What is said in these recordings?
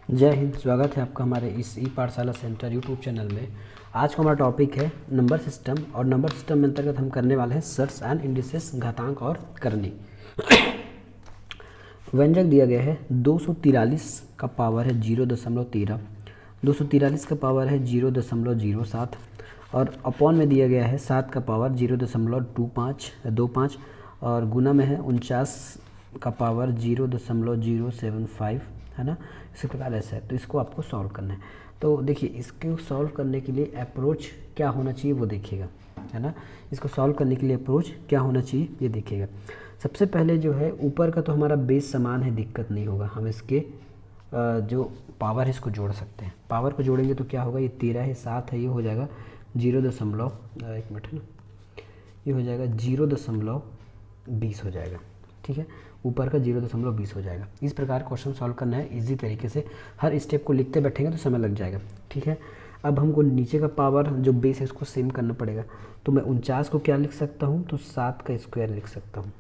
जय हिंद। स्वागत है आपका हमारे इस ई पाठशाला सेंटर यूट्यूब चैनल में। आज का हमारा टॉपिक है नंबर सिस्टम, और नंबर सिस्टम में अंतर्गत हम करने वाले हैं सर्स एंड इंडिसेस, घातांक और करनी। व्यंजक दिया गया है 243 का पावर है 0.13, 243 का पावर है 0.07, और अपॉन में दिया गया है 7 का पावर 0.25, और गुना में है 49 का पावर 0.075, है ना। इसी प्रकार ऐसा है, तो इसको आपको सॉल्व करना है। तो देखिए, इसको सॉल्व करने के लिए अप्रोच क्या होना चाहिए वो देखिएगा, है ना। इसको सॉल्व करने के लिए अप्रोच क्या होना चाहिए ये देखिएगा। सबसे पहले जो है ऊपर का तो हमारा बेस समान है, दिक्कत नहीं होगा। हम इसके जो पावर है इसको जोड़ सकते हैं। पावर को जोड़ेंगे तो क्या होगा, ये 13 है, 7 है, ये हो जाएगा 1 मिनट, है ना, ये हो जाएगा 0.20 हो जाएगा। ठीक है, ऊपर का 0.20 हो जाएगा। इस प्रकार क्वेश्चन सॉल्व करना है इजी तरीके से। हर स्टेप को लिखते बैठेंगे तो समय लग जाएगा। ठीक है, अब हमको नीचे का पावर जो बेस है इसको सेम करना पड़ेगा। तो मैं 49 को क्या लिख सकता हूँ, तो 7 का स्क्वायर लिख सकता हूँ।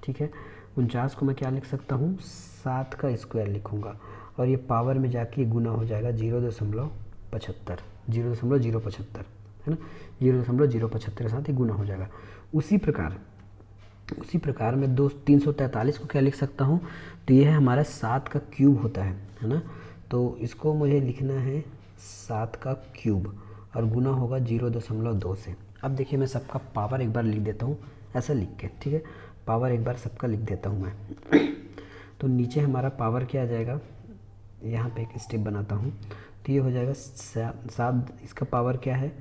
ठीक है, 49 को मैं क्या लिख सकता हूँ, 7 का स्क्वायर लिखूँगा, और ये पावर में जाके गुना हो जाएगा 0.75, 0.075, है ना, 0.075 के साथ ये गुना हो जाएगा। उसी प्रकार मैं 343 को क्या लिख सकता हूँ, तो ये है हमारा 7 का क्यूब होता है ना। तो इसको मुझे लिखना है 7 का क्यूब, और गुना होगा 0.2 से। अब देखिए, मैं सबका पावर एक बार लिख देता हूँ ऐसा लिख के। ठीक है, पावर एक बार सबका लिख देता हूँ मैं। तो नीचे हमारा पावर क्या आ जाएगा, यहाँ पे एक स्टेप बनाता हूँ, तो ये हो जाएगा 7, इसका पावर क्या है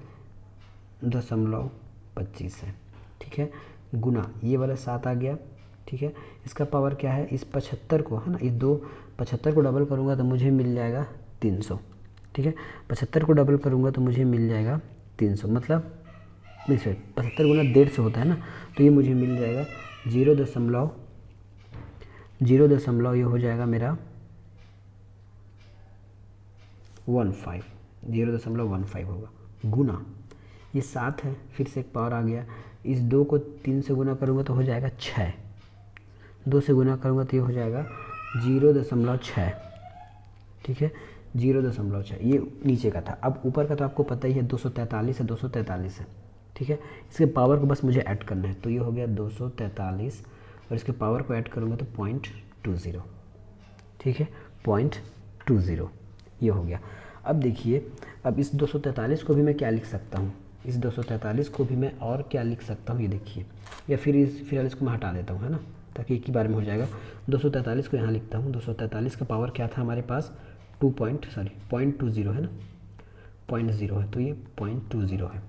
0.25 है। ठीक है, गुना ये वाला 7 आ गया। ठीक है, इसका पावर क्या है, इस 75 को, है ना, इस 75 को डबल करूँगा तो मुझे मिल जाएगा 300। ठीक है, 75 को डबल करूँगा तो मुझे मिल जाएगा 300, मतलब नहीं सर, 75 गुना 150 होता है ना, तो ये मुझे मिल जाएगा 0.0 ये हो जाएगा मेरा 15, 0.15 होगा। गुना ये 7 है, फिर से एक पावर आ गया, इस 2 को 3 से गुना करूँगा तो हो जाएगा 6, 2 से गुना करूँगा तो ये हो जाएगा 0.6। ठीक है, 0.6 ये नीचे का था। अब ऊपर का तो आपको पता ही है 243 है, 243 है। ठीक है, इसके पावर को बस मुझे ऐड करना है, तो ये हो गया 243, और इसके पावर को ऐड करूँगा तो 0.20। ठीक है, 0.20 ये हो गया। अब देखिए, अब इस 243 को भी मैं क्या लिख सकता हूँ, इस 243 को भी मैं और क्या लिख सकता हूँ ये देखिए, या फिर इसको मैं हटा देता हूँ, है ना, ताकि एक ही बार में हो जाएगा। 243 को यहाँ लिखता हूँ। 243 का पावर क्या था हमारे पास, 0.20 है ना, 0.0 है, तो ये 0.20 है।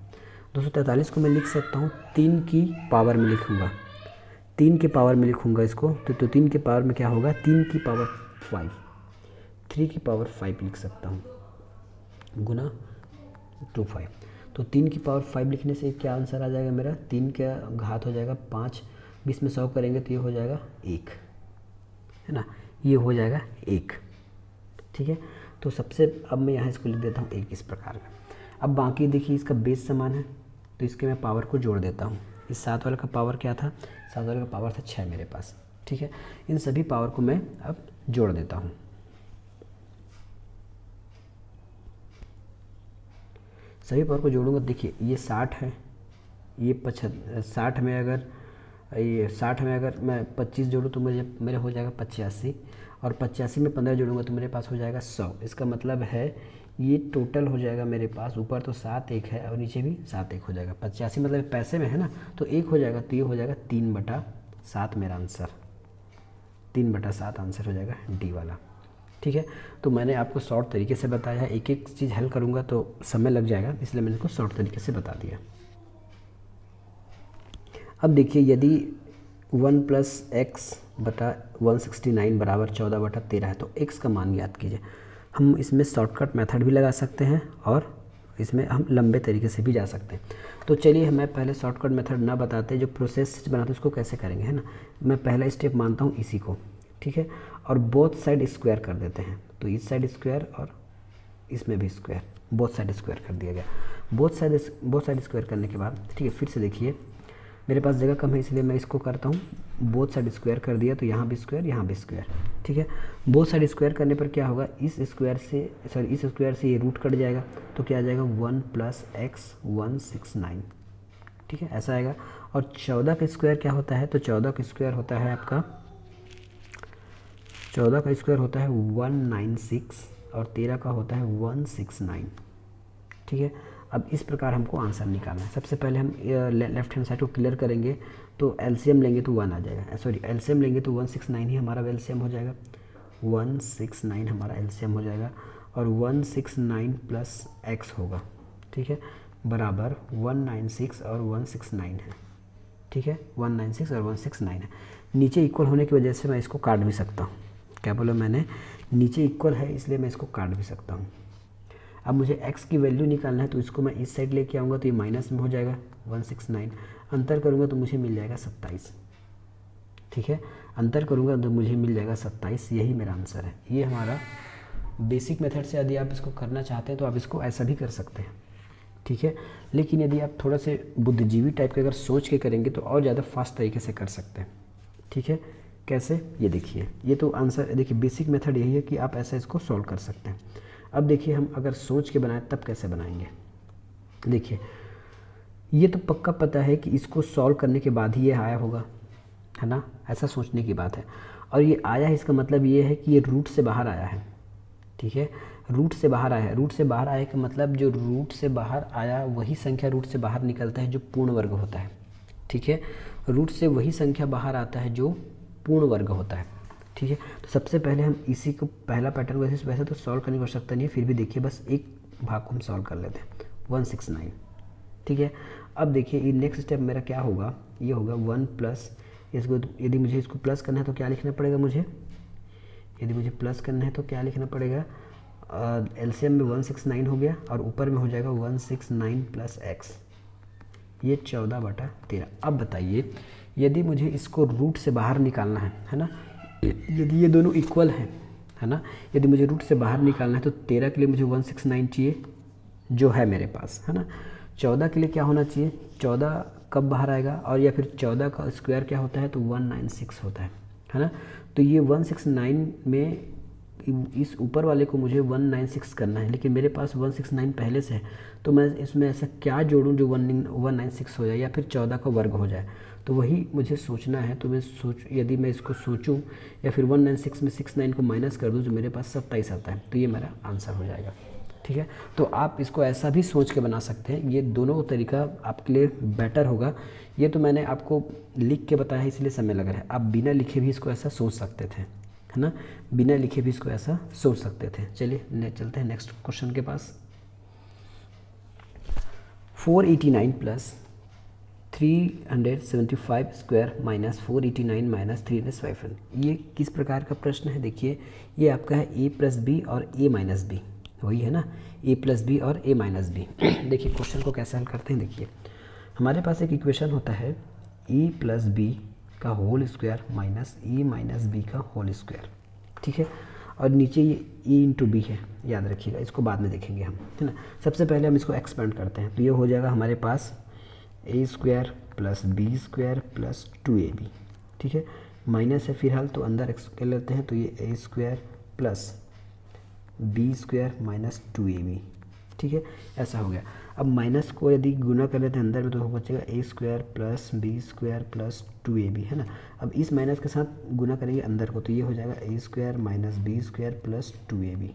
243 को मैं लिख सकता हूँ 3 की पावर में लिखूँगा, 3 के पावर में लिखूँगा इसको, तो 3 के पावर में क्या होगा, 3 की पावर 5, 3 की पावर 5 लिख सकता हूँ, गुना 25। तो 3 की पावर 5 लिखने से क्या आंसर आ जाएगा मेरा, 3 का घात हो जाएगा 5, 20 में 100 करेंगे तो ये हो जाएगा 1, है ना, ये हो जाएगा 1। ठीक है, तो सबसे अब मैं यहाँ इसको लिख देता हूँ 1 इस प्रकार का। अब बाकी देखिए, इसका बेस समान है, तो इसके मैं पावर को जोड़ देता हूँ। इस 7 वाले का पावर क्या था, 7 वाले का पावर था 6 मेरे पास। ठीक है, इन सभी पावर को मैं अब जोड़ देता हूँ। सभी पावर को जोड़ूंगा, देखिए ये 60 है, ये 60 में अगर मैं 25 जोड़ूँ तो मेरे हो जाएगा 85, और 85 में 15 जोड़ूंगा तो मेरे पास हो जाएगा 100। इसका मतलब है ये टोटल हो जाएगा मेरे पास, ऊपर तो 7 1 है और नीचे भी 7 1 हो जाएगा। 85 मतलब पैसे में है ना, तो 1 हो जाएगा, तो ये हो जाएगा 3/7 मेरा आंसर, 3/7 आंसर हो जाएगा डी वाला। ठीक है, तो मैंने आपको शॉर्ट तरीके से बताया है, एक एक चीज़ हल करूँगा तो समय लग जाएगा, इसलिए मैंने इसको शॉर्ट तरीके से बता दिया। अब देखिए, यदि 1 + x बटा 169 बराबर 14/13 है, तो x का मान ज्ञात कीजिए। हम इसमें शॉर्टकट मेथड भी लगा सकते हैं, और इसमें हम लंबे तरीके से भी जा सकते हैं। तो चलिए, मैं पहले शॉर्टकट मेथड ना बताते, जो प्रोसेस बनाते उसको कैसे करेंगे, है ना। मैं पहला स्टेप मानता हूँ इसी को। ठीक है, और बोथ साइड स्क्वायर कर देते हैं, तो इस साइड स्क्वायर और इसमें भी स्क्वायर, बोथ साइड स्क्वायर कर दिया गया। बोथ साइड स्क्वायर करने के बाद, ठीक है, फिर से देखिए, मेरे पास जगह कम है इसलिए मैं इसको करता हूँ बोथ साइड स्क्वायर कर दिया, तो यहाँ भी स्क्वायर यहाँ भी स्क्वायर, ठीक है। बोथ साइड स्क्वायर करने पर क्या होगा, इस स्क्वायर से ये रूट कट जाएगा, तो क्या आ जाएगा 1 + x 169, ठीक है, ऐसा आएगा। और 14 का स्क्वायर क्या होता है, तो 14 का स्क्वायर होता है आपका 196 और 13 का होता है 169, ठीक है। अब इस प्रकार हमको आंसर निकालना है। सबसे पहले हम लेफ्ट हैंड साइड को क्लियर करेंगे, तो एलसीएम लेंगे तो 1 आ जाएगा, सॉरी एलसीएम लेंगे तो 169 ही हमारा एलसीएम हो जाएगा, 169 हमारा एलसीएम हो जाएगा। और 169 + x होगा, ठीक है, बराबर 196 और 169 है, ठीक है, 196 और 169 है। नीचे इक्वल होने की वजह से मैं इसको काट भी सकता हूँ, क्या बोला मैंने, नीचे इक्वल है इसलिए मैं इसको काट भी सकता हूँ। अब मुझे x की वैल्यू निकालना है, तो इसको मैं इस साइड लेके आऊँगा तो ये माइनस में हो जाएगा 169, अंतर करूँगा तो मुझे मिल जाएगा 27, ठीक है, अंतर करूँगा तो मुझे मिल जाएगा 27, यही मेरा आंसर है। ये हमारा बेसिक मेथड से यदि आप इसको करना चाहते हैं तो आप इसको ऐसा भी कर सकते हैं, ठीक है। लेकिन यदि आप थोड़ा से बुद्धिजीवी टाइप के अगर सोच के करेंगे तो और ज़्यादा फास्ट तरीके से कर सकते हैं, ठीक है। कैसे, ये देखिए, ये तो आंसर देखिए, बेसिक मेथड यही है कि आप ऐसा इसको सॉल्व कर सकते हैं। अब देखिए हम अगर सोच के बनाएं तब कैसे बनाएंगे। देखिए ये तो पक्का पता है कि इसको सॉल्व करने के बाद ही ये आया होगा, है ना, ऐसा सोचने की बात है। और ये आया है इसका मतलब ये है कि ये रूट से बाहर आया है, ठीक है, रूट से बाहर आया है। रूट से बाहर आया का मतलब जो रूट से बाहर आया वही संख्या रूट से बाहर निकलता है जो पूर्ण वर्ग होता है, ठीक है, रूट से वही संख्या बाहर आता है जो पूर्ण वर्ग होता है, ठीक है। तो सबसे पहले हम इसी को पहला पैटर्न वैसे तो सॉल्व करने की आवश्यकता नहीं है, फिर भी देखिए बस एक भाग को हम सॉल्व कर लेते हैं 169, ठीक है। अब देखिए ये नेक्स्ट स्टेप मेरा क्या होगा, ये होगा 1 प्लस इसको, यदि मुझे इसको प्लस करना है तो क्या लिखना पड़ेगा मुझे, यदि मुझे प्लस करना है तो क्या लिखना पड़ेगा, एलसीएम में 169 हो गया और ऊपर में हो जाएगा 169 + x, ये 14/13। अब बताइए यदि मुझे इसको रूट से बाहर निकालना है ना, यदि ये दोनों इक्वल हैं, है ना, यदि मुझे रूट से बाहर निकालना है तो 13 के लिए मुझे 169 चाहिए जो है मेरे पास, है ना। 14 के लिए क्या होना चाहिए, 14 कब बाहर आएगा, और या फिर 14 का स्क्वायर क्या होता है, तो 196 होता है ना। तो ये 169 में इस ऊपर वाले को मुझे 196 करना है, लेकिन मेरे पास 169 पहले से है, तो मैं इसमें ऐसा क्या जोड़ूं जो 196 हो जाए या फिर 14 का वर्ग हो जाए, तो वही मुझे सोचना है। तो मैं यदि मैं इसको सोचूं या फिर 196 में 69 को माइनस कर दूं तो मेरे पास 27 आता है, तो ये मेरा आंसर हो जाएगा, ठीक है। तो आप इसको ऐसा भी सोच के बना सकते हैं, ये दोनों तरीका आपके लिए बेटर होगा। ये तो मैंने आपको लिख के बताया इसलिए समय लग रहा है, आप बिना लिखे भी इसको ऐसा सोच सकते थे, है ना, बिना लिखे भी इसको ऐसा सोच सकते थे। चलिए चलते हैं नेक्स्ट क्वेश्चन के पास। 489 + 375 स्क्वायर माइनस 489 माइनस 355, ये किस प्रकार का प्रश्न है। देखिए ये आपका है a + b और a - b, वही है ना, a + b और a - b। देखिए क्वेश्चन को कैसे हल करते हैं। देखिए हमारे पास एक इक्वेशन होता है a + b का whole square minus a - b का होल स्क्वायर, ठीक है, और नीचे ये e × b है, याद रखिएगा, इसको बाद में देखेंगे हम, है ना। सबसे पहले हम इसको एक्सपेंड करते हैं, तो ये हो जाएगा हमारे पास a² + b² + 2ab, ठीक है, माइनस है फिलहाल तो अंदर एक्स कर लेते हैं, तो ये a² + b² - 2ab, ठीक है, ऐसा हो गया। अब माइनस को यदि गुना कर लेते हैं अंदर में तो बचेगा a² + b² + 2ab, है ना। अब इस माइनस के साथ गुना करेंगे अंदर को, तो ये हो जाएगा a² - b² + 2ab,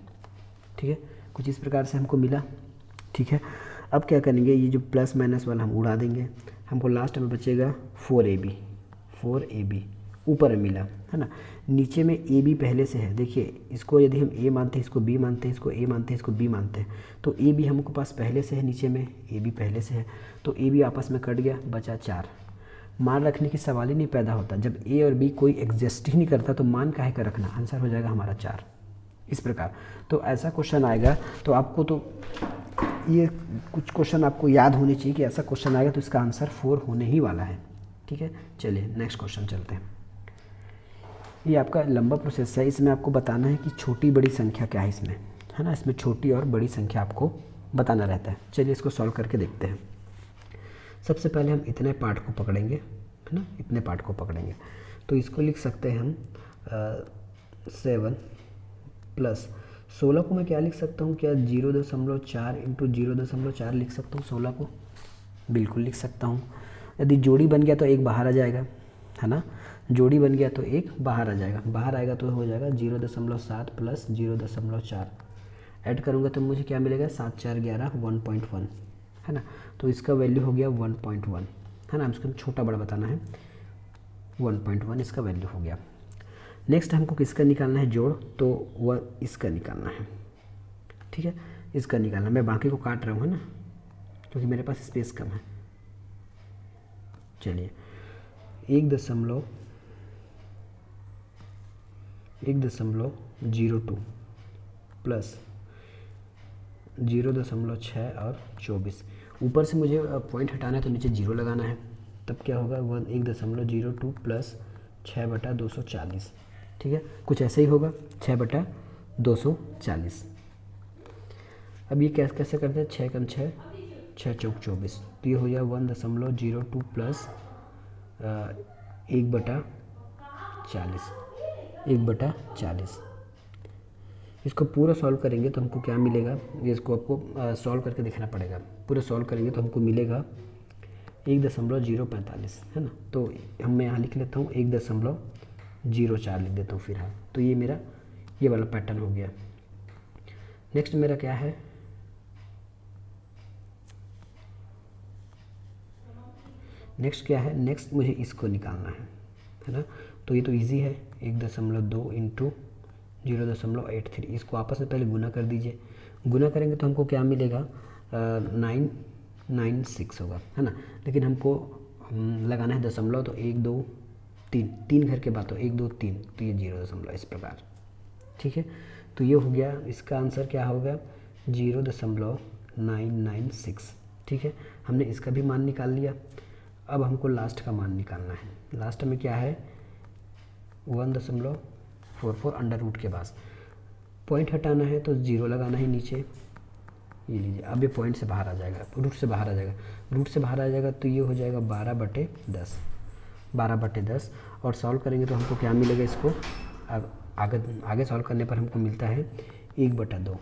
ठीक है, कुछ इस प्रकार से हमको मिला, ठीक है। अब क्या करेंगे, ये जो प्लस माइनस वाला हम उड़ा देंगे, हमको लास्ट में बचेगा 4ab ऊपर में मिला, है ना। नीचे में ab पहले से है, देखिए इसको यदि हम a मानते हैं, इसको b मानते हैं, इसको a मानते हैं, इसको b मानते हैं, तो ab हमको पास पहले से है, नीचे में ab पहले से है, तो ab आपस में कट गया, बचा 4। मान रखने की सवाल ही नहीं पैदा होता, जब a और b कोई एग्जिस्ट ही नहीं करता तो मान काहे का रखना, आंसर हो जाएगा हमारा 4, इस प्रकार। तो ऐसा क्वेश्चन आएगा तो आपको तो ये कुछ क्वेश्चन आपको याद होने चाहिए कि ऐसा क्वेश्चन आएगा तो इसका आंसर 4 होने ही वाला है, ठीक है। चलिए नेक्स्ट क्वेश्चन चलते हैं। ये आपका लंबा प्रोसेस है, इसमें आपको बताना है कि छोटी बड़ी संख्या क्या है इसमें, है ना, इसमें छोटी और बड़ी संख्या आपको बताना रहता है। चलिए इसको सॉल्व करके देखते हैं। सबसे पहले हम इतने पार्ट को पकड़ेंगे, है ना, इतने पार्ट को पकड़ेंगे। तो इसको लिख सकते हैं हम 7 प्लस 16 को मैं क्या लिख सकता हूँ, क्या 0.4 इंटू 0.4 लिख सकता हूँ 16 को? बिल्कुल लिख सकता हूँ। यदि जोड़ी बन गया तो एक बाहर आ जाएगा, है ना, जोड़ी बन गया तो एक बाहर आ जाएगा, बाहर आएगा तो हो जाएगा 0.7 प्लस 0.4 ऐड करूँगा तो मुझे क्या मिलेगा, 7 4 11 1.1, है ना। तो इसका वैल्यू हो गया 1.1, है ना, इसको छोटा बड़ा बताना है, 1.1 इसका वैल्यू हो गया। नेक्स्ट हमको किसका निकालना है जोड़, तो वह इसका निकालना है, ठीक है, इसका निकालना। मैं बाकी को काट रहा हूँ, है ना, क्योंकि मेरे पास स्पेस कम है। चलिए 1.02 प्लस 0.6 और 24, ऊपर से मुझे पॉइंट हटाना है तो नीचे 0 लगाना है, तब क्या होगा 1.02 प्लस 6/240, ठीक है, कुछ ऐसे ही होगा 6/240। अब ये कैसे करते हैं, 6 कम 6 6 चौक 24, तो ये हो जाए 1.02 प्लस 1/40। इसको पूरा सॉल्व करेंगे तो हमको क्या मिलेगा, ये इसको आपको सॉल्व करके देखना पड़ेगा। पूरा सॉल्व करेंगे तो हमको मिलेगा 1.045, है ना। तो मैं यहाँ लिख लेता हूँ 1.04 लिख देता हूँ फिर, हाँ, तो ये मेरा ये वाला पैटर्न हो गया। नेक्स्ट मेरा क्या है, नेक्स्ट मुझे इसको निकालना है ना। तो ये तो इजी है, 1.2 इंटू 0.83, इसको आपस में पहले गुना कर दीजिए। गुना करेंगे तो हमको क्या मिलेगा, 996 होगा, है ना। लेकिन हमको लगाना है दशमलव, तो 1 2 3 घर के बाद, तो 1 2 3, तो ये 0 इस प्रकार, ठीक है। तो ये हो गया, इसका आंसर क्या होगा 0.996, ठीक है। हमने इसका भी मान निकाल लिया। अब हमको लास्ट का मान निकालना है। लास्ट में क्या है 1.44 अंडर रूट के पास पॉइंट हटाना है तो 0 लगाना है नीचे, ये लीजिए। अब ये पॉइंट से बाहर आ जाएगा, रूट से बाहर आ जाएगा, रूट से बाहर आ जाएगा तो ये हो जाएगा 12/10 और सॉल्व करेंगे तो हमको क्या मिलेगा, इसको आगे सॉल्व करने पर हमको मिलता है 1/2,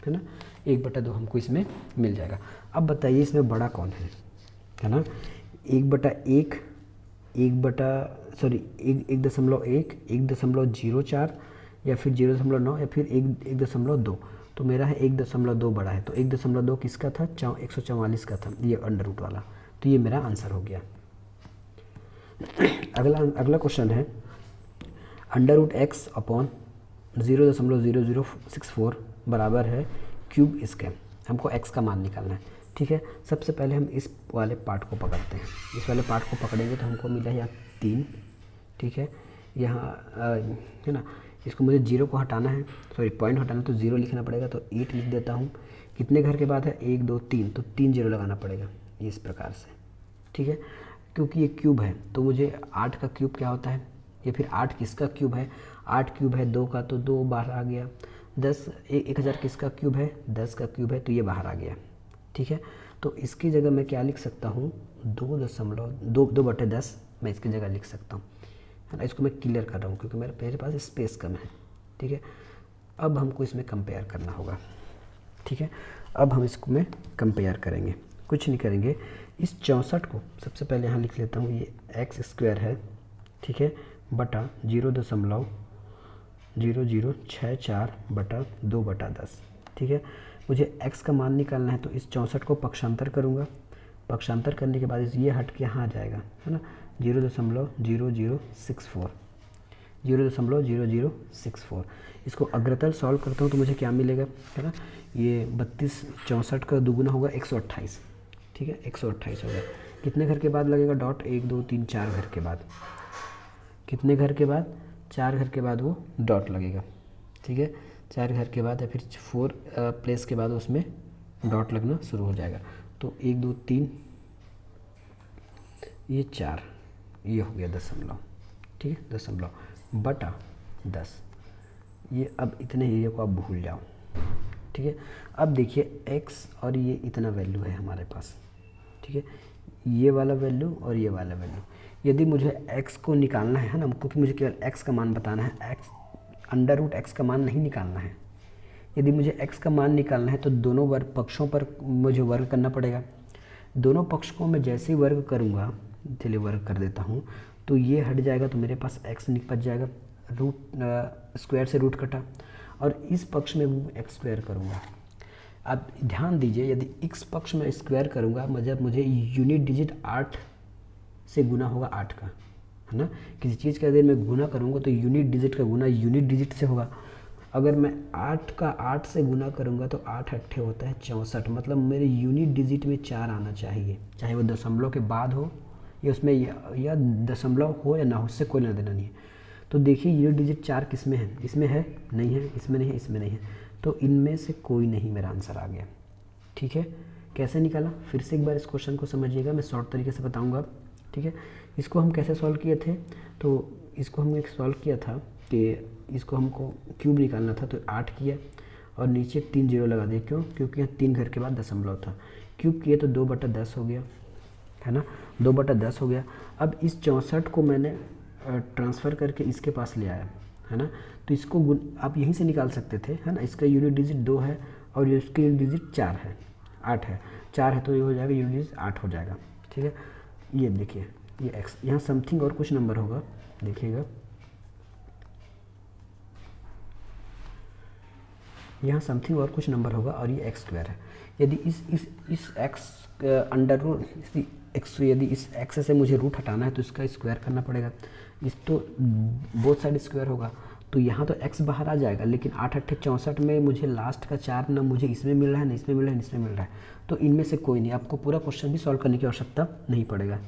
है ना, 1/2 हमको इसमें मिल जाएगा। अब बताइए इसमें बड़ा कौन है ना, 1/1 1.1 1.04 या फिर 0.9 या फिर 1.2, तो मेरा है 1.2 बड़ा है, तो 1.2 किसका था, 144 का था, ये अंडर रूट वाला, तो ये मेरा आंसर हो गया। अगला क्वेश्चन है अंडर रूट x अपॉन 0.0064 बराबर है क्यूब स्क्वायर। हमको x का मान निकालना है, ठीक है। सबसे पहले हम इस वाले पार्ट को पकड़ते हैं, इस वाले पार्ट को पकड़ेंगे तो हमको मिला यहाँ 3, ठीक है, यहाँ है ना। इसको मुझे 0 को हटाना है, सॉरी पॉइंट हटाना, तो 0 लिखना पड़ेगा, तो 8 लिख देता हूँ। कितने घर के बाद है 1 2 3, तो 3 0 लगाना पड़ेगा इस प्रकार से, ठीक है। क्योंकि ये क्यूब है तो मुझे 8 का क्यूब क्या होता है, या फिर 8 किसका क्यूब है, 8 क्यूब है 2 का, तो 2 बाहर आ गया। 1000 किसका क्यूब है, 10 का क्यूब है, तो ये बाहर आ गया, ठीक है। तो इसकी जगह मैं क्या लिख सकता हूँ, 2/10 मैं इसकी जगह लिख सकता हूँ, है ना। इसको मैं क्लियर कर रहा हूँ क्योंकि मेरे पास स्पेस कम है, ठीक है। अब हमको इसमें कंपेयर करना होगा, ठीक है। अब हम इसको में कंपेयर करेंगे, कुछ नहीं करेंगे, इस 64 को सबसे पहले यहाँ लिख लेता हूँ, ये x² है, ठीक है, बटा 0.0064/2/10, ठीक है। मुझे x का मान निकालना है तो इस 64 को पक्षांतर करूँगा, पक्षांतर करने के बाद ये हट के यहाँ आ जाएगा, है ना, 0.0064। इसको अग्रतल सॉल्व करता हूँ तो मुझे क्या मिलेगा, है ना, ये 32 64 का दुगुना होगा 128, ठीक है, 128 होगा। कितने घर के बाद लगेगा डॉट, 1 2 3 4 घर के बाद, कितने घर के बाद, 4 घर के बाद वो डॉट लगेगा, ठीक है। 4 घर के बाद या फिर 4 प्लेस के बाद उसमें डॉट लगना शुरू हो जाएगा। तो 1 2 3 ये 4, ये हो गया दशमलव, ठीक है, दशमलव बटा 10। ये अब इतने एरिया को आप भूल जाओ, ठीक है। अब देखिए x और ये इतना वैल्यू है हमारे पास, ठीक है, ये वाला वैल्यू और ये वाला वैल्यू। यदि मुझे x को निकालना है ना, क्योंकि मुझे केवल x का मान बताना है, x अंडर रूट x का मान नहीं निकालना है। यदि मुझे x का मान निकालना है तो दोनों वर्ग पक्षों पर मुझे वर्ग करना पड़ेगा। दोनों पक्ष को मैं जैसे ही वर्ग करूँगा, चलिए वर्ग कर देता हूँ, तो ये हट जाएगा तो मेरे पास x निकल जाएगा, रूट स्क्वायर से रूट कटा, और इस पक्ष में x स्क्वायर करूँगा। अब ध्यान दीजिए, यदि x पक्ष में स्क्वायर करूँगा मतलब मुझे यूनिट डिजिट 8 से गुना होगा 8 का, है ना। किसी चीज़ का यदि मैं गुना करूँगा तो यूनिट डिजिट का गुना यूनिट डिजिट से होगा। अगर मैं 8 का 8 से गुना करूँगा तो 8 अट्ठे होता है 64, मतलब मेरे यूनिट डिजिट में 4 आना चाहिए, चाहे वो दशमलव के बाद हो या उसमें या दशमलव हो या ना हो, उससे कोई लेना देना नहीं है। तो देखिए यूनिट डिजिट 4 किस में है, इसमें है नहीं है, इसमें नहीं है, इसमें नहीं है, तो इनमें से कोई नहीं मेरा आंसर आ गया। ठीक है, कैसे निकाला फिर से एक बार इस क्वेश्चन को समझिएगा, मैं शॉर्ट तरीके से बताऊँगा। ठीक है, इसको हम कैसे सॉल्व किए थे, तो इसको हमने सॉल्व किया था कि इसको हमको क्यूब निकालना था, तो 8 किया और नीचे 3 जीरो लगा दिया। क्यों? क्योंकि यहाँ 3 घर के बाद दशमलव था। क्यूब किए तो 2/10 हो गया, है ना, 2/10 हो गया। अब इस 64 को मैंने ट्रांसफ़र करके इसके पास ले आया, है ना, तो इसको आप यहीं से निकाल सकते थे, है ना। इसका यूनिट डिजिट 2 है और इसका यूनिट डिजिट 4 है, 8 है, 4 है तो ये हो जाएगा यूनिट डिजिट 8 हो जाएगा। ठीक है, ये देखिए ये एक्स, यहाँ समथिंग और कुछ नंबर होगा, देखिएगा यहाँ समथिंग और कुछ नंबर होगा और ये एक्स स्क्वायर है। यदि इस एक्स अंडर रूट एक्स, यदि इस एक्स से मुझे रूट हटाना है तो इसका स्क्वायर करना पड़ेगा। इस तो बोथ साइड स्क्वायर होगा, तो यहाँ तो x बाहर आ जाएगा, लेकिन 8 अट्ठे 64 में मुझे लास्ट का 4 ना मुझे इसमें मिल रहा है, ना इसमें मिल रहा है, ना इसमें मिल रहा है, तो इनमें से कोई नहीं। आपको पूरा क्वेश्चन भी सॉल्व करने की आवश्यकता नहीं पड़ेगा।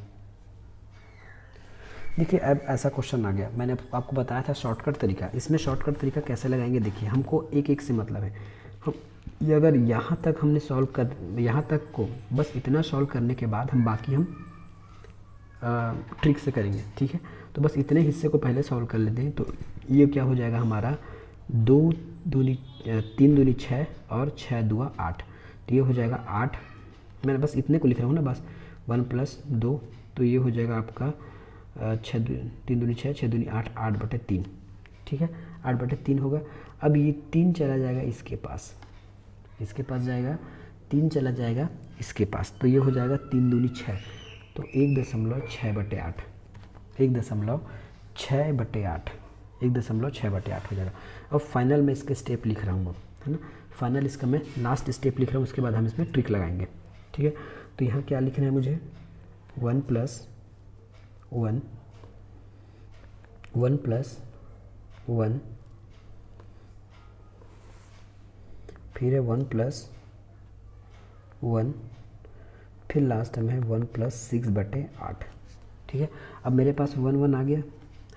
देखिए अब ऐसा क्वेश्चन आ गया, मैंने आपको बताया था शॉर्टकट तरीका। इसमें शॉर्टकट तरीका कैसे लगाएंगे, देखिए हमको एक एक से मतलब है। हम ये अगर यहाँ तक हमने सॉल्व कर, यहाँ तक को बस इतना सॉल्व करने के बाद हम बाकी हम ट्रिक से करेंगे। ठीक है, तो बस इतने हिस्से को पहले सॉल्व कर लेते हैं। तो ये क्या हो जाएगा हमारा, 2 दूनी 3 दूनी 6 और 6 दुआ 8, तो ये हो जाएगा 8। मैंने बस इतने को लिख रहा हूँ ना, बस 1 + 2, तो ये हो जाएगा आपका 3 दूनी 6, 6 दूनी 8, 8/3। ठीक है, 8/3 होगा। अब ये 3 चला जाएगा इसके पास जाएगा, 3 चला जाएगा इसके पास, तो ये हो जाएगा 3 दूनी 6, तो 1.6/8, 1.6/8, 1.6/8 हो जाएगा। अब फाइनल में इसके स्टेप लिख रहा हूँ, है ना, फाइनल इसका मैं लास्ट स्टेप लिख रहा हूँ, उसके बाद हम इसमें ट्रिक लगाएंगे। ठीक है, तो यहाँ क्या लिखना है मुझे, 1 + 1, 1 + 1, फिर है 1 + 1, फिर लास्ट में है 1 + 6/8। ठीक है, अब मेरे पास 1 1 आ गया, है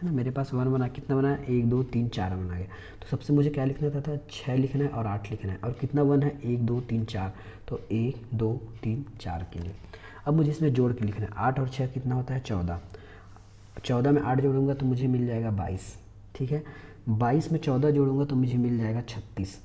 ना, मेरे पास 1 1 कितना बना है, 1 2 3 4 1 आ गया। तो सबसे मुझे क्या लिखना था 6 लिखना है और 8 लिखना है, और कितना 1 है, 1 2 3 4, तो 1 2 3 4 के लिए। अब मुझे इसमें जोड़ के लिखना है, 8 और 6 कितना होता है 14, 14 में 8 जोड़ूंगा तो मुझे मिल जाएगा 22। ठीक है, 22 में 14 जोड़ूंगा तो मुझे मिल जाएगा 36,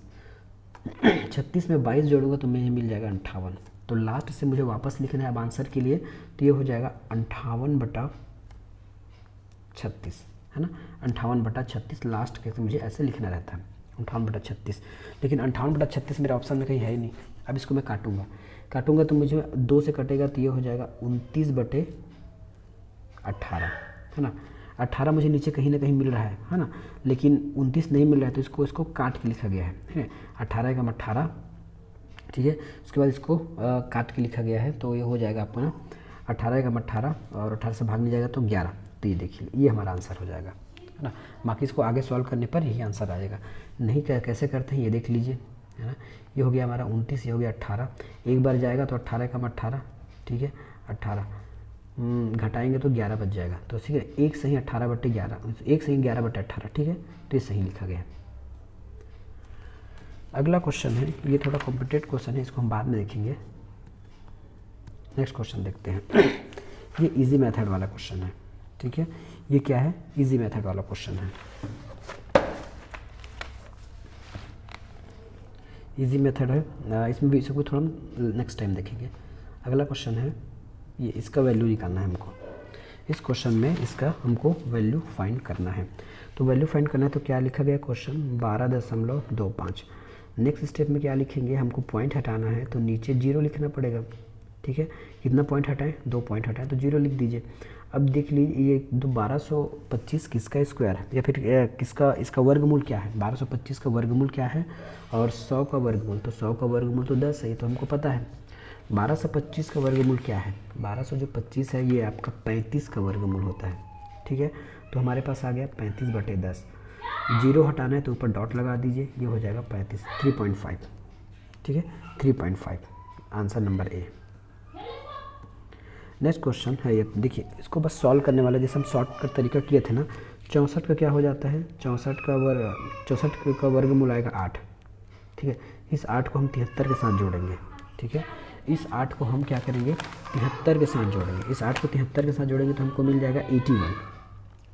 36 में 22 जोड़ूंगा तो मुझे मिल जाएगा 58। तो लास्ट से मुझे वापस लिखना है अब आंसर के लिए, तो ये हो जाएगा 58/36, है ना, 58/36 लास्ट के मुझे ऐसे लिखना रहता है, 58/36। लेकिन 58/36 मेरे ऑप्शन में कहीं है ही नहीं। अब इसको मैं काटूंगा तो मुझे 2 से कटेगा, तो ये हो जाएगा 29/18, है ना। 18 मुझे नीचे कहीं ना कहीं मिल रहा है ना, लेकिन 29 नहीं मिल रहा है, तो इसको काट के लिखा गया है 18 का 18। ठीक है, उसके बाद इसको काट के लिखा गया है, तो ये हो जाएगा अपना 18 का 18, और 18 से भाग नहीं जाएगा तो 11। तो ये देखिए ये हमारा आंसर हो जाएगा, है ना। बाकी इसको आगे सॉल्व करने पर यही आंसर आएगा। नहीं कैसे करते हैं ये देख लीजिए, है ना। ये हो गया हमारा 29, ये हो गया 18, एक बार जाएगा तो 18 का 18। ठीक है, 18 घटाएंगे तो 11 बच जाएगा, तो ठीक है, 1 सही 18/11, 1 सही 11/18। ठीक है, तो ये सही लिखा गया है। अगला क्वेश्चन है, ये थोड़ा कॉम्प्लिकेटेड क्वेश्चन है, इसको हम बाद में देखेंगे। नेक्स्ट क्वेश्चन देखते हैं। ये इजी मेथड वाला क्वेश्चन है। ठीक है, ये क्या है, इजी मेथड वाला क्वेश्चन है। इजी मेथड है, इसमें भी इसको थोड़ा नेक्स्ट टाइम देखेंगे। अगला क्वेश्चन है, ये इसका वैल्यू निकालना है हमको। इस क्वेश्चन में इसका हमको वैल्यू फाइंड करना है। तो वैल्यू फाइंड करना है तो क्या लिखा गया क्वेश्चन 12.25। नेक्स्ट स्टेप में क्या लिखेंगे, हमको पॉइंट हटाना है तो नीचे 0 लिखना पड़ेगा। ठीक है, कितना पॉइंट हटाएं, 2 पॉइंट हटाएं तो 0 लिख दीजिए। अब देख लीजिए ये 1225 किसका स्क्वायर है या फिर किसका, इसका वर्गमूल क्या है, 1225 का वर्गमूल क्या है और 100 का वर्गमूल, तो 100 का वर्गमूल तो 10 है, ये तो हमको पता है। 1225 का वर्गमूल क्या है, 1225 है ये आपका 35 का वर्गमूल होता है। ठीक है, तो हमारे पास आ गया 35/10। 0 हटाना है तो ऊपर डॉट लगा दीजिए, ये हो जाएगा 35, 3.5। ठीक है, 3.5 answer number A. Next question है ये, देखिए इसको बस सॉल्व करने वाला, जैसे हम शॉर्टकट तरीका किए थे ना। 64 का क्या हो जाता है, 64 का वर्गमूल आएगा 8। ठीक है, इस 8 को हम 73 के साथ जोड़ेंगे। ठीक है, इस 8 को हम क्या करेंगे, 73 के साथ जोड़ेंगे। इस 8 को 73 के साथ जोड़ेंगे तो हमको मिल जाएगा 81।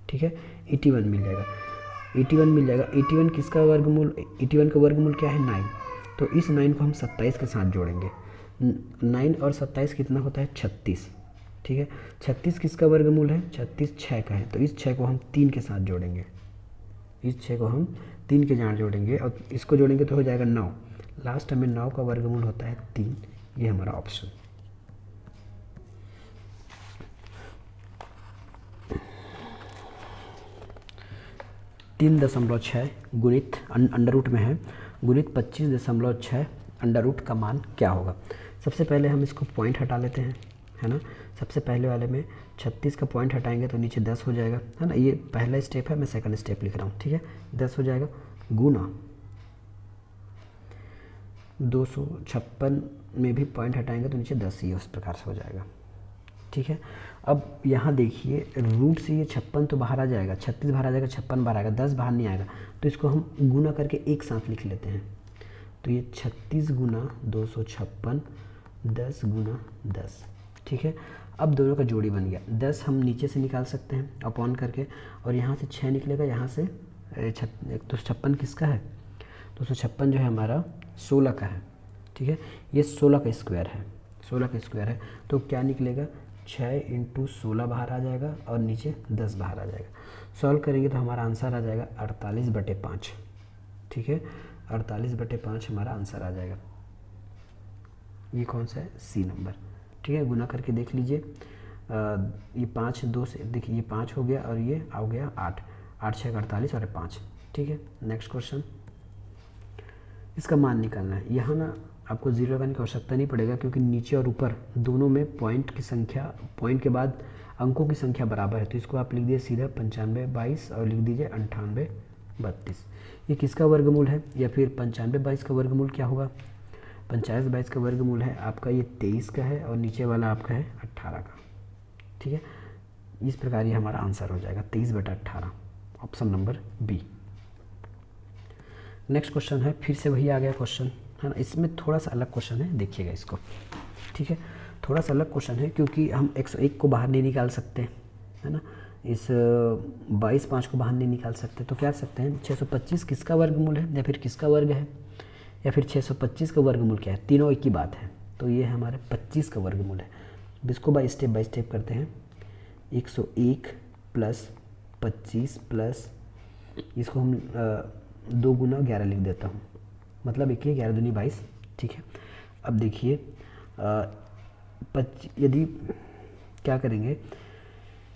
ठीक है, 81 मिल जाएगा, 81 मिल जाएगा। 81 किसका वर्गमूल, 81 का वर्गमूल क्या है 9, तो इस 9 को हम 27 के साथ जोड़ेंगे। 9 और 27 कितना होता है 36। ठीक है, 36 किसका वर्गमूल है, 36 6 का है, तो इस 6 को हम 3 के साथ जोड़ेंगे। इस 6 को हम 3 के साथ जोड़ेंगे और इसको जोड़ेंगे तो हो जाएगा 9। लास्ट में 9 का वर्गमूल होता है 3, ये हमारा ऑप्शन। तीन 3.6 गुणित अंडर रूट में है, गुणित 25.6 अंडर रूट का मान क्या होगा। सबसे पहले हम इसको पॉइंट हटा लेते हैं, है ना। सबसे पहले वाले में 36 का पॉइंट हटाएंगे तो नीचे 10 हो जाएगा, है ना। ये पहला स्टेप है, मैं सेकंड स्टेप लिख रहा हूँ। ठीक है, 10 हो जाएगा, गुना 256 में भी पॉइंट हटाएंगे तो नीचे 10 ही उस प्रकार से हो जाएगा। ठीक है, अब यहाँ देखिए रूट से ये 56 तो बाहर आ जाएगा, 36 बाहर आ जाएगा, 56 बाहर आएगा, 10 बाहर नहीं आएगा, तो इसको हम गुना करके एक साथ लिख लेते हैं। तो ये 36 गुना 256, 10 गुना 10। ठीक है, अब दोनों का जोड़ी बन गया। 10 हम नीचे से निकाल सकते हैं अपॉन करके, और यहाँ से 6 निकलेगा, यहाँ से 256 किसका है, 256 जो है हमारा 16 का है। ठीक है, ये 16 का स्क्वायर है, 16 का स्क्वायर है, तो क्या निकलेगा 6 × 16 बाहर आ जाएगा और नीचे 10 बाहर आ जाएगा। सॉल्व करेंगे तो हमारा आंसर आ जाएगा 48/5। ठीक है, 48/5 हमारा आंसर आ जाएगा। ये कौन सा है, सी नंबर। ठीक है, गुना करके देख लीजिए, ये 5 2 से, देखिए ये 5 हो गया और ये आ गया 8, 8 6 48 और 5। ठीक है, नेक्स्ट क्वेश्चन, इसका मान निकालना है। यहाँ ना आपको 0 लगाने की आवश्यकता नहीं पड़ेगा, क्योंकि नीचे और ऊपर दोनों में पॉइंट की संख्या, पॉइंट के बाद अंकों की संख्या बराबर है, तो इसको आप लिख दीजिए सीधा 95/22 और लिख दीजिए 98/32। ये किसका वर्गमूल है, या फिर 95/22 का वर्गमूल क्या होगा, 95/22 का वर्गमूल है आपका ये 23 का है और नीचे वाला आपका है 18 का। ठीक है, इस प्रकार ये हमारा आंसर हो जाएगा 23/18, option number B. Next question है, फिर से वही आ गया क्वेश्चन, है ना। इसमें थोड़ा सा अलग क्वेश्चन है, देखिएगा इसको। ठीक है, थोड़ा सा अलग क्वेश्चन है, क्योंकि हम 101 को बाहर नहीं निकाल सकते, है ना। इस 22/5 को बाहर नहीं निकाल सकते, तो क्या कर सकते हैं, 625 किसका वर्गमूल है या फिर किसका वर्ग है, या फिर 625 का वर्गमूल क्या है, तीनों एक ही बात है, तो ये हमारे 25 का वर्गमूल है। इसको बाय स्टेप करते हैं। 101 + 25 प्लस, इसको हम 2 गुना 11 लिख देता हूँ, मतलब 1 11 दूनी 22। ठीक है, अब देखिए यदि क्या करेंगे,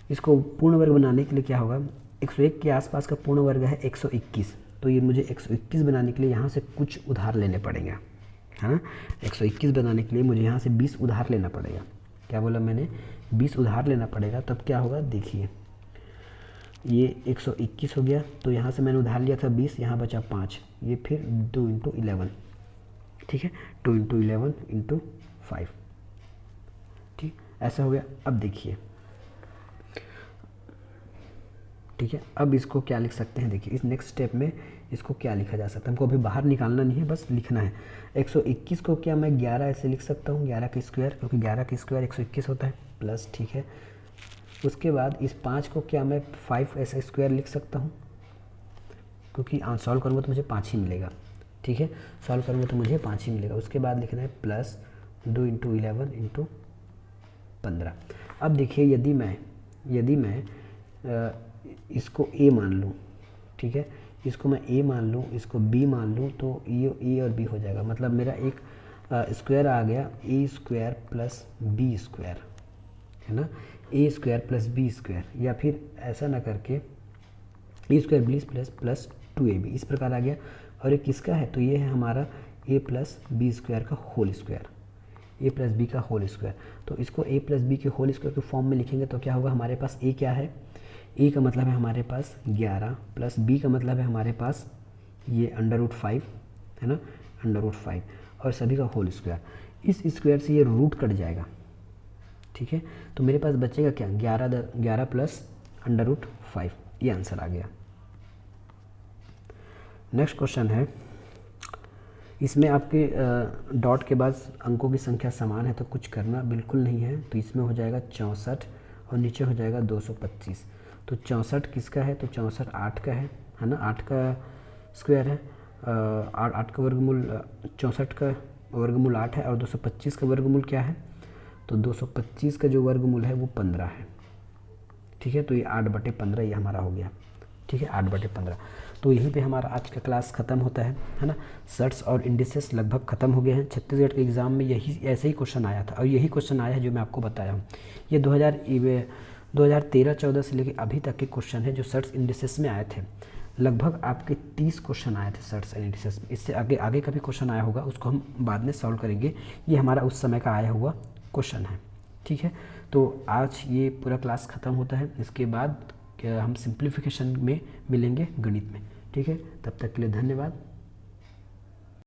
इसको पूर्ण वर्ग बनाने के लिए क्या होगा, 101 के आसपास का पूर्ण वर्ग है 121, तो ये मुझे 121 बनाने के लिए यहाँ से कुछ उधार लेने पड़ेंगे, है ना। 121 बनाने के लिए मुझे यहाँ से 20 उधार लेना पड़ेगा। क्या बोला मैंने, 20 उधार लेना पड़ेगा, तब क्या होगा, देखिए ये 121 हो गया, तो यहाँ से मैंने उधार लिया था 20, यहाँ बचा 5, ये फिर 2 × 11। ठीक है, 2 × 11 × 5। ठीक, ऐसा हो गया। अब देखिए, ठीक है, अब इसको क्या लिख सकते हैं, देखिए इस नेक्स्ट स्टेप में इसको क्या लिखा जा सकता है, हमको अभी बाहर निकालना नहीं है, बस लिखना है। 121 को क्या मैं 11 ऐसे लिख सकता हूँ, 11 का स्क्वायर, क्योंकि 11 का स्क्वायर 121 होता है, प्लस। ठीक है, उसके बाद इस 5 को क्या मैं 5 ऐसे स्क्वायर लिख सकता हूँ, क्योंकि सॉल्व करूँगा तो मुझे 5 ही मिलेगा। ठीक है, सॉल्व करूँगा तो मुझे 5 ही मिलेगा। उसके बाद लिखना है प्लस 2 × 11 × 15। अब देखिए यदि मैं इसको a मान लूँ, ठीक है, इसको मैं a मान लूँ, इसको b मान लूँ, तो ये a और b हो जाएगा। मतलब मेरा एक स्क्वायर आ गया a square plus b square, है ना, a square plus b square, या फिर ऐसा ना करके a square b plus 2ab, इस प्रकार आ गया। और ये किसका है, तो ये है हमारा a प्लस बी स्क्वायर का whole square, a plus b का होल स्क्वायर। तो इसको a प्लस बी के होल स्क्वायर के फॉर्म में लिखेंगे तो क्या होगा, हमारे पास a क्या है, a का मतलब है हमारे पास 11 प्लस b का मतलब है हमारे पास ये √5, है ना, √5, और सभी का होल स्क्वायर। इस स्क्वायर से ये रूट कट जाएगा, ठीक है, तो मेरे पास बचेगा क्या, 11 प्लस √5, ये आंसर आ गया। नेक्स्ट क्वेश्चन है, इसमें आपके डॉट के बाद अंकों की संख्या समान है तो कुछ करना बिल्कुल नहीं है, तो इसमें हो जाएगा 64 और नीचे हो जाएगा 225। तो 64 किसका है, तो 64 8 का है ना, 8 का स्क्वायर है, 8 का वर्गमूल 64 का वर्गमूल 8 है, और 225 का वर्गमूल क्या है, तो 225 का जो वर्गमूल है वो 15 है, ठीक है। तो ये 8/15 ये हमारा हो गया, ठीक है, 8/15। तो यहीं पे हमारा आज का क्लास ख़त्म होता है ना। सर्ट्स और इंडिसेस लगभग ख़त्म हो गए हैं। छत्तीसगढ़ के एग्ज़ाम में यही ऐसे ही क्वेश्चन आया था, और यही क्वेश्चन आया है जो मैं आपको बताया हूँ। ये 2013-14 से लेकर अभी तक के क्वेश्चन है जो सर्ट्स इंडिसेस में आए थे। लगभग आपके 30 क्वेश्चन आए थे सर्ट्स एंड इंडिसेस में। इससे आगे का भी क्वेश्चन आया होगा, उसको हम बाद में सॉल्व करेंगे। ये हमारा उस समय का आया हुआ क्वेश्चन है, ठीक है। तो आज ये पूरा क्लास ख़त्म होता है, इसके बाद हम सिंप्लीफिकेशन में मिलेंगे गणित में, ठीक है। तब तक के लिए धन्यवाद।